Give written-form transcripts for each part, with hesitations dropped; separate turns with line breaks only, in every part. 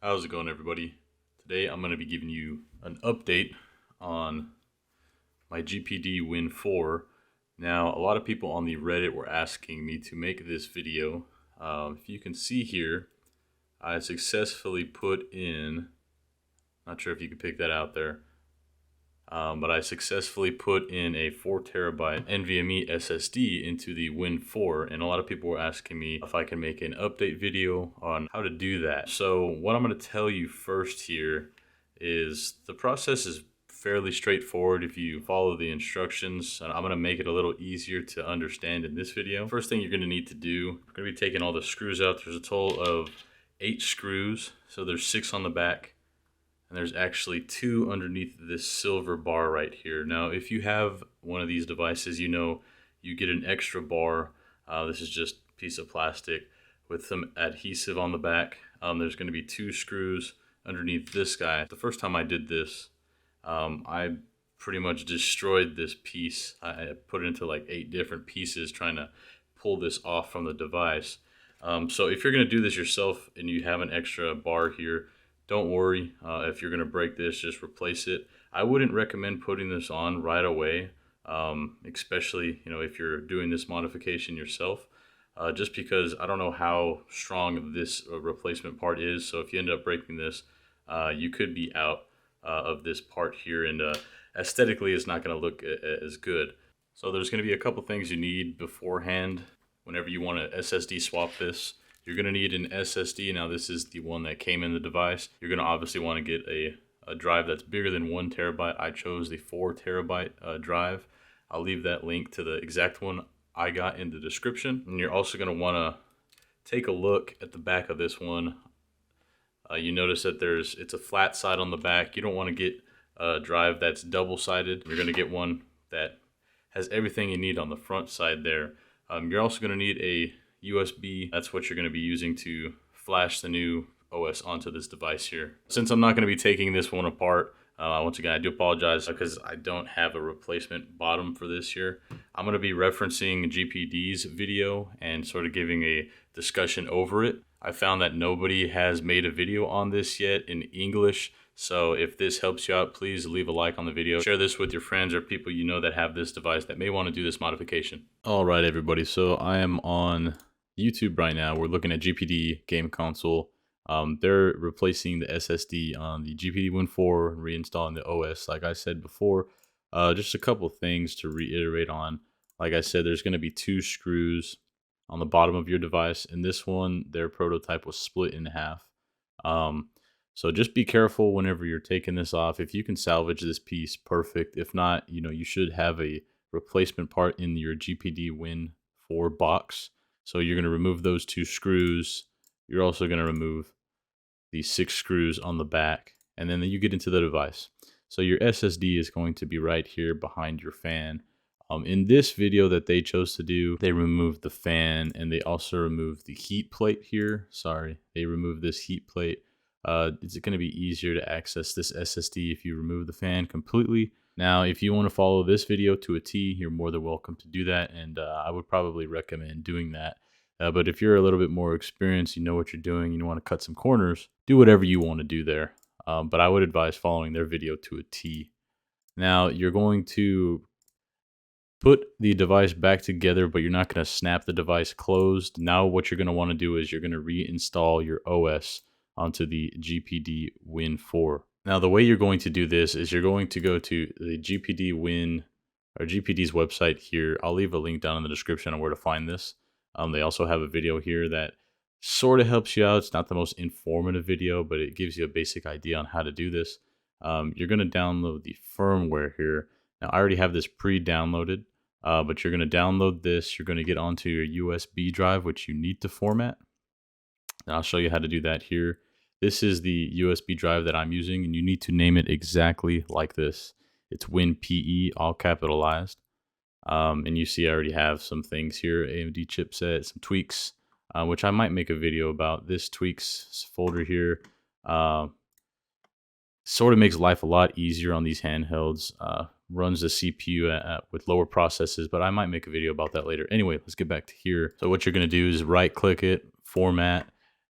How's it going, everybody? Today I'm going to be giving you an update on my GPD Win 4. Now, a lot of people on the Reddit were asking me to make this video. If you can see here, I successfully put in, not sure if you can pick that out there, but I successfully put in a 4TB NVMe SSD into the Win 4, and a lot of people were asking me if I can make an update video on how to do that. So what I'm going to tell you first here is the process is fairly straightforward if you follow the instructions, and I'm going to make it a little easier to understand in this video. First thing you're going to need to do, we're going to be taking all the screws out. There's a total of 8 screws, so there's 6 on the back. And there's actually 2 underneath this silver bar right here. Now, if you have one of these devices, you know you get an extra bar. This is just a piece of plastic with some adhesive on the back. There's going to be 2 screws underneath this guy. The first time I did this, I pretty much destroyed this piece. I put it into like 8 different pieces trying to pull this off from the device. So if you're going to do this yourself and you have an extra bar here, don't worry, if you're going to break this, just replace it. I wouldn't recommend putting this on right away, especially if you're doing this modification yourself, just because I don't know how strong this replacement part is. So if you end up breaking this, you could be out of this part here, and aesthetically it's not going to look as good. So there's going to be a couple things you need beforehand whenever you want to SSD swap this. You're going to need an SSD. Now this is the one that came in the device. You're going to obviously want to get a drive that's bigger than 1 terabyte. I chose the 4 terabyte drive. I'll leave that link to the exact one I got in the description. And you're also going to want to take a look at the back of this one. You notice that it's a flat side on the back. You don't want to get a drive that's double-sided. You're going to get one that has everything you need on the front side there. You're also going to need a USB. That's what you're going to be using to flash the new OS onto this device here. Since I'm not going to be taking this one apart, once again, I do apologize because I don't have a replacement bottom for this here. I'm going to be referencing GPD's video and sort of giving a discussion over it. I found that nobody has made a video on this yet in English. So if this helps you out, please leave a like on the video. Share this with your friends or people you know that have this device that may want to do this modification. All right, everybody. So I am on YouTube right now. We're looking at GPD game console. They're replacing the SSD on the GPD Win 4 and reinstalling the OS. Like I said before, just a couple things to reiterate on. Like I said, there's going to be 2 screws on the bottom of your device. And this one, their prototype was split in half. So just be careful whenever you're taking this off. If you can salvage this piece, perfect. If not, you should have a replacement part in your GPD Win 4 box. So you're going to remove those 2 screws. You're also going to remove the 6 screws on the back, and then you get into the device. So your SSD is going to be right here behind your fan. In this video that they chose to do, they removed the fan, and they also removed the heat plate here. Sorry, they removed this heat plate. It's going to be easier to access this SSD if you remove the fan completely. Now, if you want to follow this video to a T, you're more than welcome to do that, and I would probably recommend doing that. But if you're a little bit more experienced, you know what you're doing, you want to cut some corners, do whatever you want to do there. But I would advise following their video to a T. Now, you're going to put the device back together, but you're not going to snap the device closed. Now, what you're going to want to do is you're going to reinstall your OS onto the GPD Win 4. Now, the way you're going to do this is you're going to go to the GPD Win or GPD's website here. I'll leave a link down in the description on where to find this. They also have a video here that sort of helps you out. It's not the most informative video, but it gives you a basic idea on how to do this. You're going to download the firmware here. Now, I already have this pre-downloaded, but you're going to download this. You're going to get onto your USB drive, which you need to format. And I'll show you how to do that here. This is the USB drive that I'm using, and you need to name it exactly like this. It's WinPE, all capitalized. And you see I already have some things here, AMD chipset, some tweaks, which I might make a video about. This tweaks folder here sort of makes life a lot easier on these handhelds, runs the CPU with lower processes, but I might make a video about that later. Anyway, let's get back to here. So what you're going to do is right click it, format.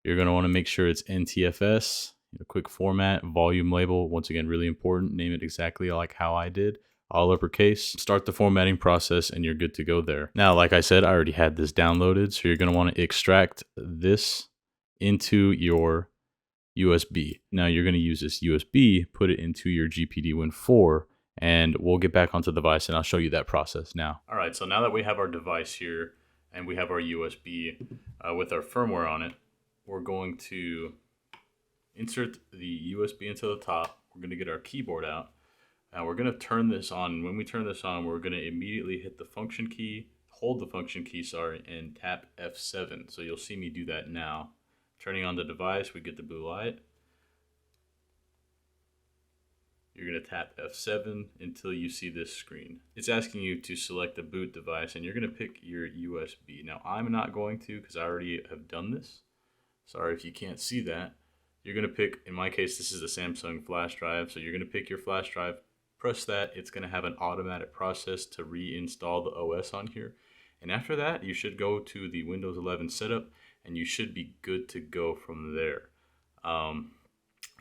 You're going to want to make sure it's NTFS. quick format, volume label. Once again, really important. Name it exactly like how I did. All uppercase. Start the formatting process and you're good to go there. Now, like I said, I already had this downloaded. So you're going to want to extract this into your USB. Now you're going to use this USB, put it into your GPD Win 4, and we'll get back onto the device and I'll show you that process now. All right, so now that we have our device here and we have our USB with our firmware on it, we're going to insert the USB into the top. We're going to get our keyboard out and we're going to turn this on. When we turn this on, we're going to immediately hit the function key, hold the function key, and tap F7. So you'll see me do that now. Turning on the device, we get the blue light. You're going to tap F7 until you see this screen. It's asking you to select the boot device and you're going to pick your USB. Now I'm not going to because I already have done this. Sorry if you can't see that. You're going to pick, in my case, this is a Samsung flash drive. So you're going to pick your flash drive, press that. It's going to have an automatic process to reinstall the OS on here. And after that, you should go to the Windows 11 setup and you should be good to go from there.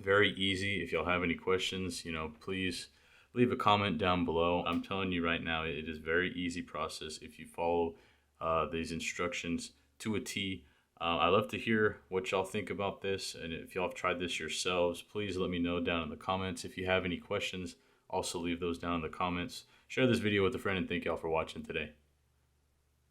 Very easy. If y'all have any questions, please leave a comment down below. I'm telling you right now, it is a very easy process if you follow these instructions to a T. I'd love to hear what y'all think about this, and if y'all have tried this yourselves, please let me know down in the comments. If you have any questions, also leave those down in the comments. Share this video with a friend, and thank y'all for watching today.